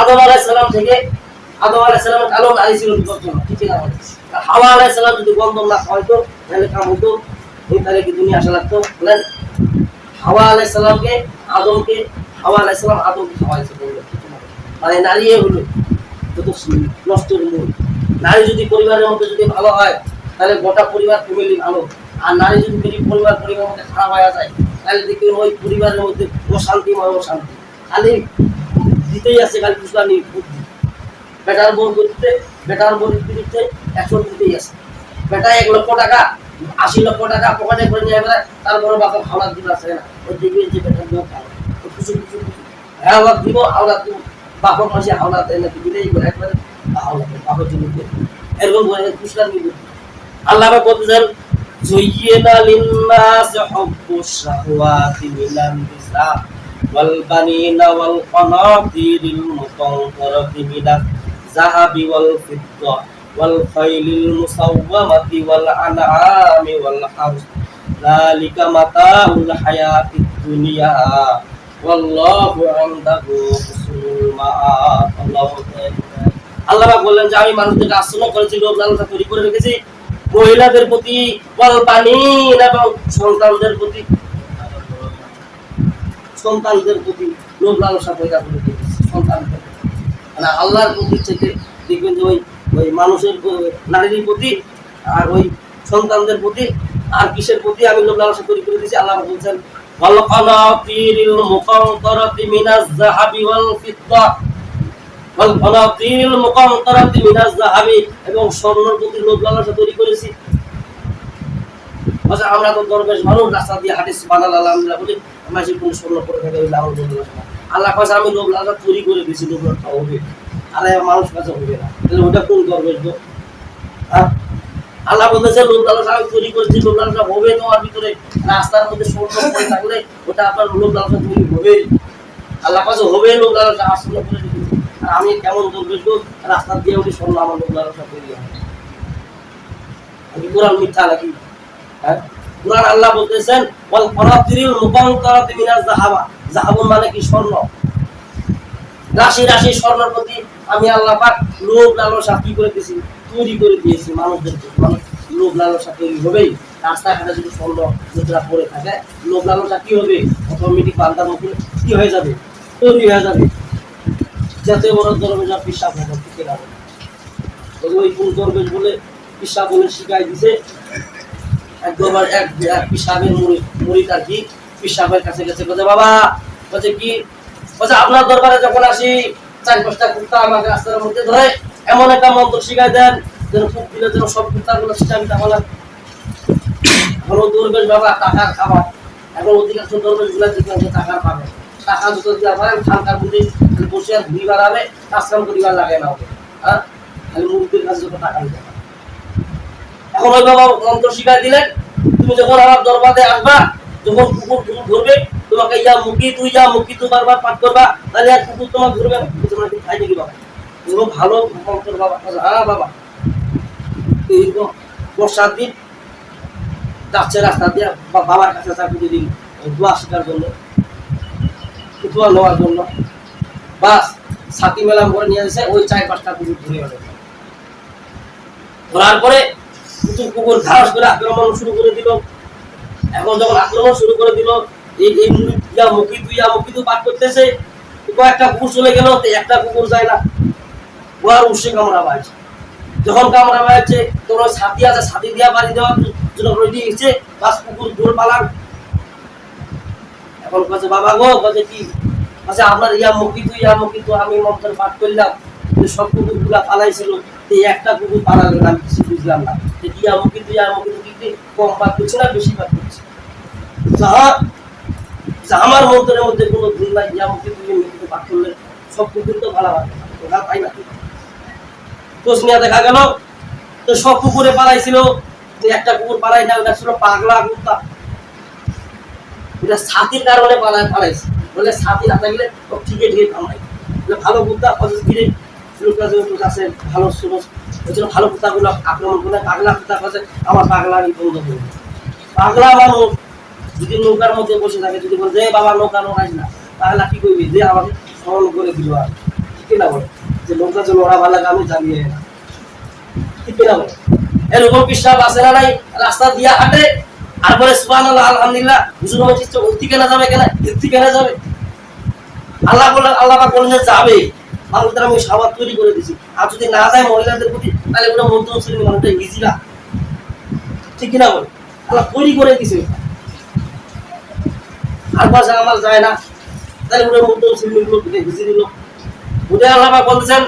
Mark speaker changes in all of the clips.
Speaker 1: আদম আলাইহিস সালাম থেকে আদম আলাইহিস সালামের কালো নারী ছিল বিপজ্জনক, ঠিক না? হাওয়া আলাইহিস সালাম যদি গন্ধম না খাওয়াইতো তাহলে কাম হতো, এই তাহলে কি দুনিয়া আসা লাগতো? বলেন, হাওয়া আলাইহিস সালামকে হাওয়া আলাইহিস সালাম আদমকে খাওয়াইছে, মানে নারী হলো যত নষ্টের মূল। নারী যদি পরিবারের মধ্যে যদি ভালো হয় তাহলে গোটা পরিবার ফ্যামিলি ভালো, আর নারী যদি পরিবারের মধ্যে খারাপ হয়ে যায় তাহলে দেখবেন ওই পরিবারের মধ্যে অশান্তি খালি দিতেই আছে, খালি কুসলানি বুদ্ধি। বেটার বোন বিরুদ্ধে অ্যাকশন দিতেই আছে। বেটা 1 লক্ষ টাকা 80 লক্ষ টাকা পকেটে করে নিয়ে বেড়ায়, তারপরে বাপা হাওলাত দিতে আসে না, ওই দেখবেন যে বেটার বোন ভালো কিছু হাওলাত দিব বাপর মাসে হাওলাত দেয় না, দিলেই একবারে হাওলাত বাপের জন্য এরকম কুসলানি বুদ্ধি। আল্লাহ বলতেছেন زين للناس حب الشهوات من النساء والبنين والقناطير المقنطرة من الذهب والفضة والخيل المسومة والأنعام والحرث ذلك متاع الحياة الدنيا والله عنده حسن المآب। আল্লাহ বললেন যে আমি মানুষদেরকে আশ্রয় করেছি, লোভ লালসা তৈরি করে রেখেছি মহিলাদের প্রতি, ওয়ালবানিন এবং সন্তানদের প্রতি লোভ লালসা পয়দা করে দিয়েছে। সন্তানদের মানে আল্লাহর প্রতি থেকে দেখবেন যে ওই মানুষের নারীর প্রতি আর ওই সন্তানদের প্রতি আর কিসের প্রতি আমি লোভ লালসা তৈরি করে দিয়েছি। আল্লাহ বলছেন ওয়াল কানাতিরিল মুকানতারাতি মিনাজ যাহাবি ওয়াল ফিদ্দা ওয়াল কানাতিরিল মুকানতারাতি মিনাজ যাহাবি, এবং স্বর্ণের প্রতি লোভ লালসা তৈরি করেছি। আচ্ছা, আমরা তো দরবেশ মানুষ, রাস্তা দিয়ে হাঁটিস বানাল আলহামদুলিল্লাহ বলি, আমরা সে কোনো স্বর্ণ করে থাকে ওই লাল লোভ লালসা। আল্লাহ কাছে আমি লোভ লালসা তৈরি করে দিয়েছি, লোভ লালসা হবে আরে মানুষ কাছে হবে না, তাহলে ওটা কোন দরবেশ গো? আল্লাহ বলতেছে লোভ লালসা আমি তৈরি করেছি, লোভ লালসা হবে তোমার ভিতরে। রাস্তার মধ্যে স্বর্ণ করে থাকলে ওটা আপনার লোভ লালসা তৈরি হবে, আল্লাহ কাছে হবে লোভ লালসা আসলে করে দিয়েছি। আর আমি কেমন দরবেশ গো, রাস্তা দিয়ে উঠে স্বর্ণ আমার লোভ লালসা তৈরি হয়? আমি কোরআন মিথ্যা নাকি? হ্যাঁ, কুরআন আল্লাহ বলতেছেন ওয়াল কানাতিরিল মুকানতারাতি মিনাজ যাহাবা, যাহাবুন মানে কি? স্বর্ণ। রাশি রাশি স্বর্ণের প্রতি আমি আল্লাহ পাক লোভ লালসা কি করে দিয়েছি? তৈরি করে দিয়েছি মানুষদেরকে। মানুষ লোভ লালসা তৈরি হবেই। রাস্তাঘাটে যদি স্বর্ণ মুদ্রা পড়ে থাকে লোভ লালসা কি হবে? অটোমেটিক বান্দার মুখে কি হয়ে যাবে? তৈরি হয়ে যাবে। যাতে বড় দরবেশ আর পিসাব হবে, ঠিক না? ওই কোন দরবেশ বলে পিসাব বলে শিখাই দিছে। একবার এক পিসাবের মুরিদ আর কি পিসাবের কাছে গেছে, বলে বাবা বলছে কি, বলছে আপনার দরবারে যখন আসি 4-5টা কুত্তা আমাকে রাস্তার মধ্যে ধরে এমন একটা মন্ত্র শিখাই দেন যেন খুব দিলে যেন সব কুত্তাগুলো সিস্টেমটা হলাম। এখন দরবেশ বাবা টাকার খাবার, এখন অধিকাংশ দরবেশ গুলা দেখলাম টাকার পাবে, টাকা যত দেওয়া পারেন খানকার মধ্যে বসে আর ঘুরি বাড়াবে, কাজ কাম করিবার লাগে না ওকে। হ্যাঁ, খালি মুরিদের কাছে যত টাকা দিতে। এখন ওই বাবা মন্ত্র শিখাই দিলেন, তুমি যখন আমার দরবারে আসবা, যখন কুকুর ধরবে তোমাকে ইয়া মুখি তু বারবার পাঠ করবা, তাহলে আর কুকুর তোমাকে ধরবে না। তোমার কি খাই নাকি বাবা? পুরো ভালো মন্ত্র বাবা। হ্যাঁ বাবা, এইরকম বর্ষার দিন যাচ্ছে রাস্তা দিয়ে বাবার কাছে যা প্রতিদিন দোয়া শেখার জন্য, দোয়া নেওয়ার জন্য, বাস ছাতি মেলাম করে নিয়ে এসে ওই 4-5টা কুকুর ধরে গেল। ধরার পরে কুকুর ঘাস করে আক্রমণ শুরু করে দিল। এখন যখন আক্রমণ শুরু করে দিল, এই মুখি তু পাঠ করতেছে, কয়েকটা কুকুর চলে গেল, একটা কুকুর যায় না, ও আর উঠছে কামড়া বাড়ছে। যখন কামড়া বাড়ছে তখন ছাতি আছে, ছাতি দিয়া বাড়ি দেওয়ার জন্য রেডি হচ্ছে, বাস কুকুর দূর পালান। এখন কাছে বাবা গো, কাছে কি আচ্ছা আপনার ইয়া মুখি তু আমি মন্ত্র পাঠ করলাম, সব কুকুর গুলা পালাইছিল, একটা কুকুর পালালেন, আমি কিছু বুঝলাম না। ইয়া মুখি তু কি কম পাঠ করছে না বেশি পাঠ করছে? আমার মন্ত্রের মধ্যে কোনো ভুল নাই, ইয়া মুখি তু পাঠ করলে সব কুকুর তো ভালো হয় ওরা পাই না। খোঁজ নিয়ে দেখা গেল তো সব কুকুরে পালাইছিল, একটা কুকুর পালাই না, ওটা ছিল পাগলা কুত্তা। ওটা ছাতির কারণে পালাইছে, বলে ছাতি না থাকলে ঠিকই কামাই। ভালো কুত্তা ধীরে আছে, ভালো ভালো কুত্তাগুলো আক্রমণ করে, পাগলা কুত্তা কাছে আমার পাগলা বন্ধ করবে। পাগলা মানুষ যদি নৌকার মধ্যে বসে থাকে, যদি বলে যে বাবা নৌকা নৌকাইস না, তাহলে কি করবি? যে আমাকে স্মরণ করে দিল আর কিনা বলে যে লোকটা যে ওরা ভালো লাগে আমি জানিয়ে না, ঠিক কিনা বলে? এরকম পিসাব আছে না নাই? রাস্তা দিয়া হাঁটে আর বলে সুবহানাল্লাহ আলহামদুলিল্লাহ, হুজুর আমার চিত্র ভক্তি কেনা যাবে কেনা কীর্তি কেনা যাবে? আল্লাহ বলে, আল্লাহ পাক বলেন যে যাবে, মানুষদের আমি সাবাদ তৈরি করে দিছি। আর যদি না যায় মহিলাদের প্রতি, তাহলে ওটা মধ্যম শ্রেণীর মানুষটা ইজিরা, ঠিক কিনা বলে? আল্লাহ তৈরি করে দিছে। আর বাসা আমার যায় না, তাহলে ওটা মধ্যম শ্রেণীর লোক হিজিরি লোক। ওটা আল্লাহ পাক বলতেছেন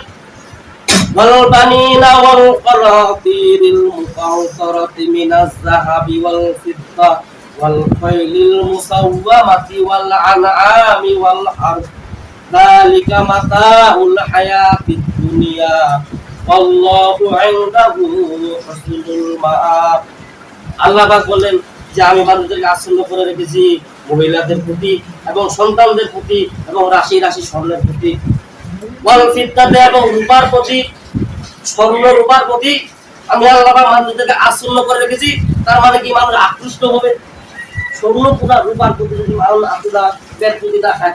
Speaker 1: والبنين والقناطير المقنطرة من الذهب والفضة والخيل المسومة والأنعام والحرث ذلك متاع الحياة الدنيا والله عنده حسن المآب। আল্লাহ পাক বলেন যে আমি মানুষদেরকে আচ্ছন্ন করে রেখেছি মহিলাদের প্রতি এবং সন্তানদের প্রতি এবং রাশি রাশি স্বর্ণের প্রতি, ওয়াল ফিদ্দাতে এবং রূপার প্রতি, স্বর্ণ রূপার প্রতি আমি আল্লাহ পাক মানুষদেরকে আচ্ছন্ন করে রেখেছি। তার মানে কি মানুষ আকৃষ্ট হবে স্বর্ণ পুরা রূপার প্রতি, যদি মানুষ আপনার পেট প্রতিটা খায়